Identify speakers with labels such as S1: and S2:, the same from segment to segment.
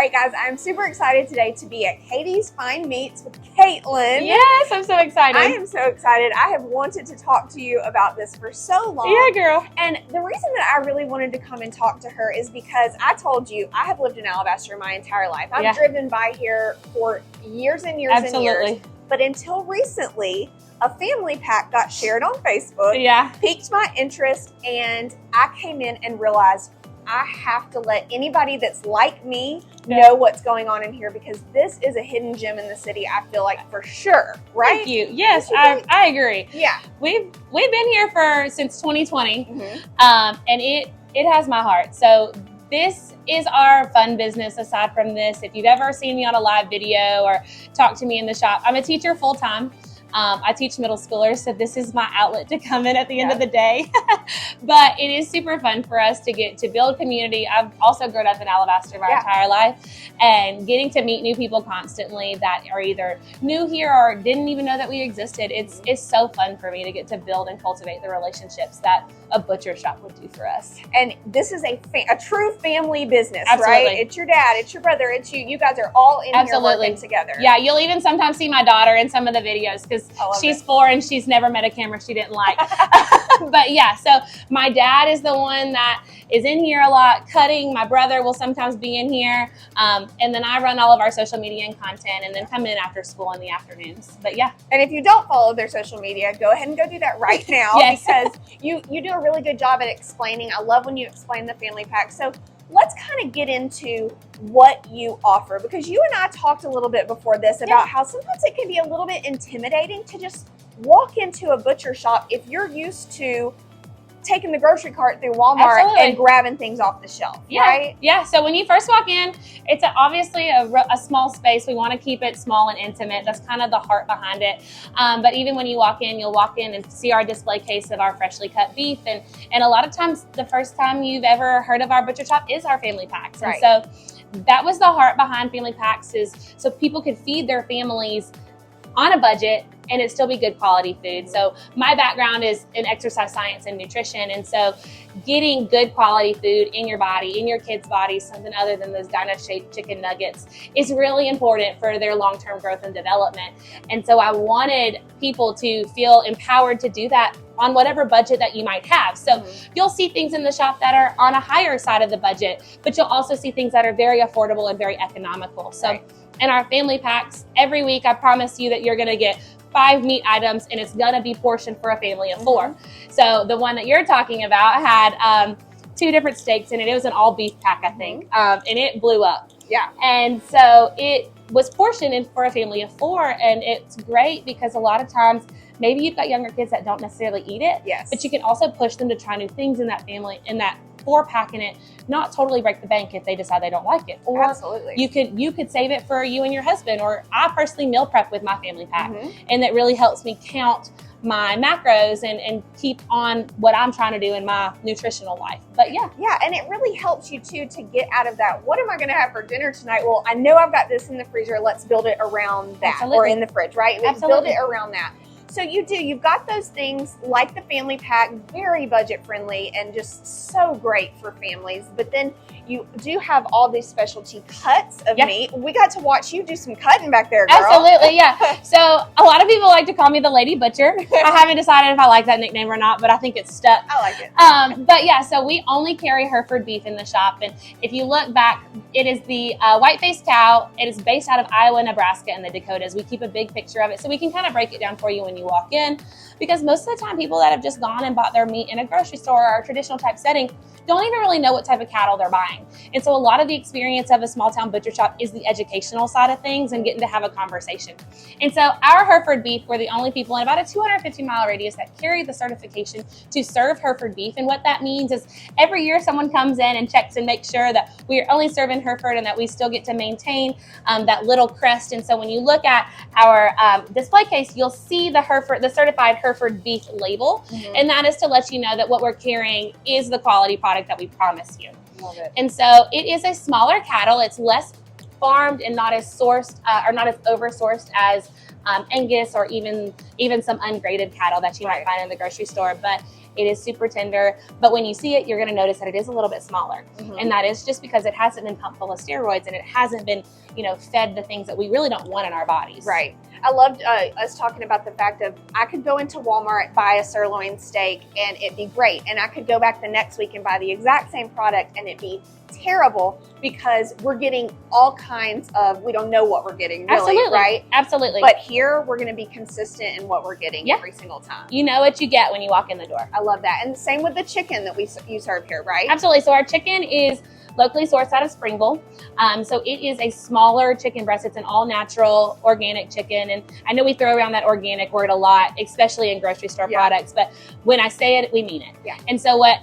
S1: right, guys, I'm super excited today to be at Katie's Fine Meats with Caitlin.
S2: Yes, I'm so excited.
S1: I am so excited. I have wanted to talk to you about this for so long.
S2: Yeah, girl.
S1: And the reason that I really wanted to come and talk to her is because I told you I have lived in Alabaster my entire life. I've driven by here for years and years and years. But until recently, a family pack got shared on Facebook, piqued my interest, and I came in and realized I have to let anybody that's like me know what's going on in here, because this is a hidden gem in the city, I feel like, for sure, right?
S2: Thank you. Yes, I agree.
S1: Yeah.
S2: We've been here since 2020, and it has my heart. So this is our fun business aside from this. If you've ever seen me on a live video or talked to me in the shop, I'm a teacher full-time. I teach middle schoolers, so this is my outlet to come in at the end of the day. But it is super fun for us to get to build community. I've also grown up in Alabaster my entire life, and getting to meet new people constantly that are either new here or didn't even know that we existed. It's so fun for me to get to build and cultivate the relationships that a butcher shop would do for us.
S1: And this is a true family business, right? It's your dad, it's your brother, it's you. You guys are all in here working together.
S2: Yeah, you'll even sometimes see my daughter in some of the videos because she's 4 and she's never met a camera she didn't like. But yeah, so my dad is the one that is in here a lot cutting. My brother will sometimes be in here. And then I run all of our social media and content, and then come in after school in the afternoons. But yeah.
S1: And if you don't follow their social media, go ahead and go do that right now. Because you do a really good job at explaining. I love when you explain the family pack. So let's kind of get into what you offer, because you and I talked a little bit before this about how sometimes it can be a little bit intimidating to just walk into a butcher shop if you're used to taking the grocery cart through Walmart and grabbing things off the shelf, right?
S2: Yeah, so when you first walk in, it's obviously a small space. We want to keep it small and intimate. That's kind of the heart behind it. But even when you walk in, you'll walk in and see our display case of our freshly cut beef. And a lot of times, the first time you've ever heard of our butcher shop is our family packs. And so that was the heart behind family packs, is so people could feed their families on a budget and it still be good quality food. So my background is in exercise science and nutrition. And so getting good quality food in your body, in your kids' bodies, something other than those dino-shaped chicken nuggets, is really important for their long-term growth and development. And so I wanted people to feel empowered to do that on whatever budget that you might have. So you'll see things in the shop that are on a higher side of the budget, but you'll also see things that are very affordable and very economical. So in our family packs, every week I promise you that you're gonna get 5 meat items, and it's gonna be portioned for a family of 4. So the one that you're talking about had 2 different steaks in it. It was an all beef pack, I think, and it blew up.
S1: Yeah.
S2: And so it was portioned for a family of 4, and it's great because a lot of times maybe you've got younger kids that don't necessarily eat it, but you can also push them to try new things in that family, in that 4-pack, in it, not totally break the bank if they decide they don't like it. Or you could save it for you and your husband. Or I personally meal prep with my family pack, and that really helps me count my macros and keep on what I'm trying to do in my nutritional life. But yeah,
S1: and it really helps you too to get out of that, what am I going to have for dinner tonight? Well, I know I've got this in the freezer, let's build it around that. Or in the fridge, right? Let's build it around that. So you've got those things like the family pack, very budget friendly and just so great for families. But then you do have all these specialty cuts of meat. We got to watch you do some cutting back there, girl.
S2: Absolutely, yeah. So a lot of people like to call me the Lady Butcher. I haven't decided if I like that nickname or not, but I think it's stuck.
S1: I like it.
S2: But yeah, so we only carry Hereford beef in the shop. And if you look back, it is the white-faced cow. It is based out of Iowa, Nebraska, and the Dakotas. We keep a big picture of it so we can kind of break it down for you when you walk in, because most of the time people that have just gone and bought their meat in a grocery store or a traditional type setting don't even really know what type of cattle they're buying. And so a lot of the experience of a small town butcher shop is the educational side of things and getting to have a conversation. And so our Hereford beef, we're the only people in about a 250-mile radius that carry the certification to serve Hereford beef. And what that means is every year someone comes in and checks and makes sure that we are only serving Hereford and that we still get to maintain that little crest. And so when you look at our display case, you'll see the certified Hereford beef label. And that is to let you know that what we're carrying is the quality product that we promise you.
S1: Love it.
S2: And so it is a smaller cattle. It's less farmed and not as sourced or not as over-sourced as Angus or even some ungraded cattle that you might find in the grocery store. But It is super tender, but when you see it, you're going to notice that it is a little bit smaller. And that is just because it hasn't been pumped full of steroids and it hasn't been, you know, fed the things that we really don't want in our bodies.
S1: Right. I loved us talking about the fact of I could go into Walmart, buy a sirloin steak, and it'd be great. And I could go back the next week and buy the exact same product, and it'd be terrible because we're getting all kinds of, we don't know what we're getting, really,
S2: Absolutely.
S1: right?
S2: Absolutely.
S1: But here, we're going to be consistent in what we're getting every single time.
S2: You know what you get when you walk in the door.
S1: I love that. And same with the chicken that you serve here, right?
S2: Absolutely. So our chicken is locally sourced out of Springville. So it is a smaller chicken breast. It's an all natural organic chicken. And I know we throw around that organic word a lot, especially in grocery store products, but when I say it, we mean it.
S1: Yeah.
S2: And so what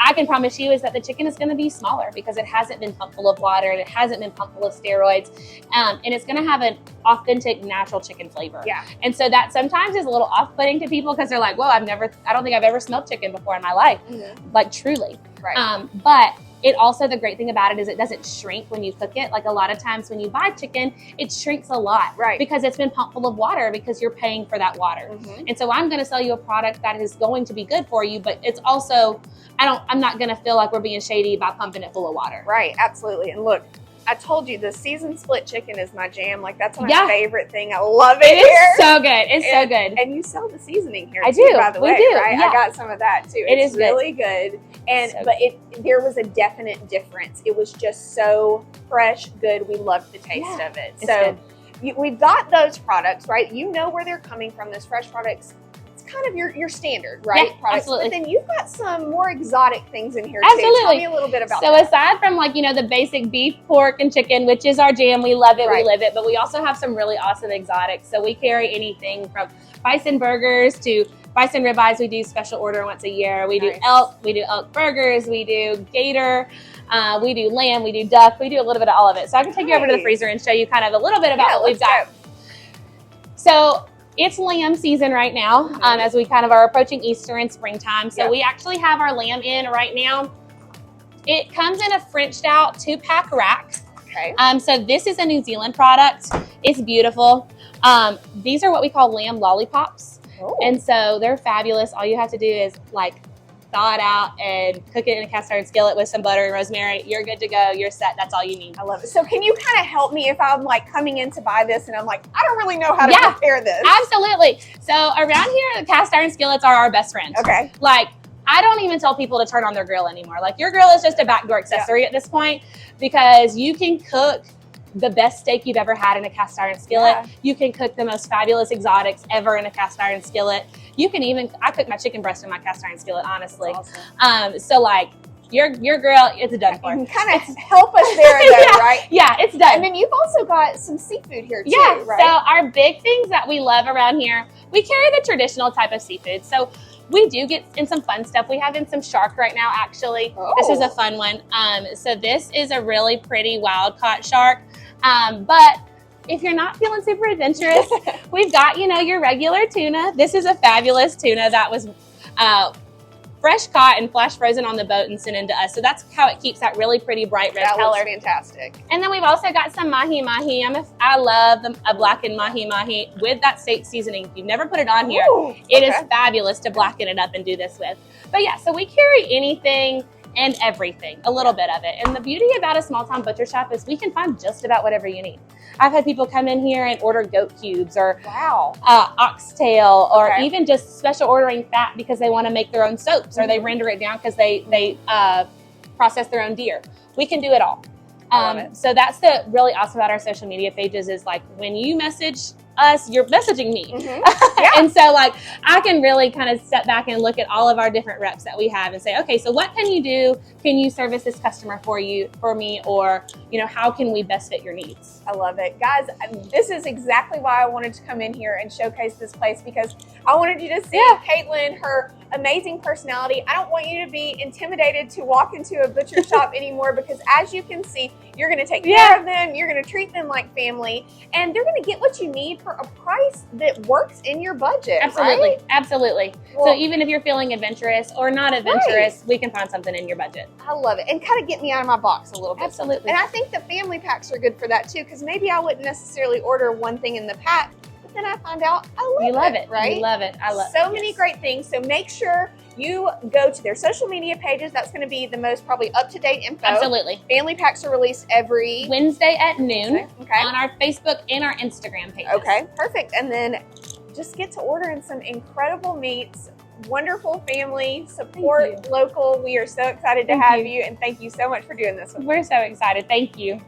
S2: I can promise you is that the chicken is going to be smaller because it hasn't been pumped full of water and it hasn't been pumped full of steroids. And it's going to have an authentic, natural chicken flavor.
S1: Yeah.
S2: And so that sometimes is a little off-putting to people because they're like, well, I don't think I've ever smelled chicken before in my life. Like truly.
S1: Right.
S2: But it also, the great thing about it is it doesn't shrink when you cook it. Like a lot of times when you buy chicken, it shrinks a lot.
S1: Right.
S2: Because it's been pumped full of water because you're paying for that water. And so I'm going to sell you a product that is going to be good for you, but it's also, I'm not going to feel like we're being shady by pumping it full of water.
S1: Right. Absolutely. And look, I told you the seasoned split chicken is my jam. Like that's my favorite thing. I love it.
S2: It's so good. It's so good.
S1: And you sell the seasoning here.
S2: I
S1: too,
S2: do.
S1: By the way,
S2: do.
S1: Right?
S2: Yeah.
S1: I got some of that too.
S2: It is
S1: really good. And
S2: so
S1: but there was a definite difference. It was just so fresh, good. We loved the taste of it. So we've got those products, right? You know where they're coming from. Those fresh products. Kind of your standard, right?
S2: Yeah,
S1: products.
S2: absolutely.
S1: But then you've got some more exotic things in here
S2: absolutely.
S1: too. Tell me a little bit about that.
S2: So aside from like, you know, the basic beef, pork, and chicken, which is our jam, we love it, we live it, but we also have some really awesome exotics. So we carry anything from bison burgers to bison ribeyes. We do special order once a year. We do elk, we do elk burgers, we do gator, we do lamb, we do duck, we do a little bit of all of it. So I can take you over to the freezer and show you kind of a little bit about what we've got. So it's lamb season right now, as we kind of are approaching Easter and springtime. So we actually have our lamb in right now. It comes in a Frenched out 2-pack rack.
S1: Okay.
S2: So this is a New Zealand product. It's beautiful. These are what we call lamb lollipops.
S1: Oh.
S2: And so they're fabulous. All you have to do is like thaw it out and cook it in a cast iron skillet with some butter and rosemary. You're good to go. You're set. That's all you need.
S1: I love it. So can you kind of help me if I'm like coming in to buy this and I'm like, I don't really know how to prepare this?
S2: Absolutely. So around here, the cast iron skillets are our best friend.
S1: Okay.
S2: Like, I don't even tell people to turn on their grill anymore. Like your grill is just a backdoor accessory at this point because you can cook the best steak you've ever had in a cast iron skillet. Yeah. You can cook the most fabulous exotics ever in a cast iron skillet. You can even, I cook my chicken breast in my cast iron skillet, honestly. Awesome. So like your grill, it's done for.
S1: You can kind of help us there though, right?
S2: Yeah, it's done.
S1: And then you've also got some seafood here too, right?
S2: So our big things that we love around here, we carry the traditional type of seafood. So we do get in some fun stuff. We have in some shark right now, actually. Oh. This is a fun one. So this is a really pretty wild caught shark. But if you're not feeling super adventurous, we've got, you know, your regular tuna. This is a fabulous tuna that was fresh caught and flash frozen on the boat and sent into us. So that's how it keeps that really pretty bright red color.
S1: That looks fantastic.
S2: And then we've also got some mahi-mahi. I love a blackened mahi-mahi with that steak seasoning. If you've never put it on here, it is fabulous to blacken it up and do this with. But yeah, so we carry anything and everything, a little bit of it. And the beauty about a small town butcher shop is we can find just about whatever you need. I've had people come in here and order goat cubes or oxtail or even just special ordering fat because they want to make their own soaps or they render it down because they process their own deer. We can do it all. So that's the really awesome about our social media pages is like when you message us, you're messaging me. And so like I can really kind of step back and look at all of our different reps that we have and say, okay, so what can you do? Can you service this customer for me? Or, you know, how can we best fit your needs?
S1: I love it. Guys, this is exactly why I wanted to come in here and showcase this place because I wanted you to see Caitlin, her amazing personality. I don't want you to be intimidated to walk into a butcher shop anymore because as you can see, you're going to take care of them. You're going to treat them like family and they're going to get what you need for a price that works in your budget.
S2: Absolutely.
S1: Right?
S2: Absolutely. Well, so even if you're feeling adventurous or not adventurous, we can find something in your budget.
S1: I love it. And kind of get me out of my box a little bit.
S2: Absolutely.
S1: And I think the family packs are good for that too because maybe I wouldn't necessarily order one thing in the pack. then I find out
S2: you love
S1: it, right?
S2: You love it. I love
S1: so many great things. So make sure you go to their social media pages. That's going to be the most probably up-to-date info.
S2: Absolutely.
S1: Family packs are released every
S2: Wednesday at noon
S1: okay.
S2: on our Facebook and our Instagram pages.
S1: Okay, perfect. And then just get to ordering some incredible meats. Wonderful family, support local. We are so excited to have you, and thank you so much for doing this with me.
S2: We're so excited. Thank you.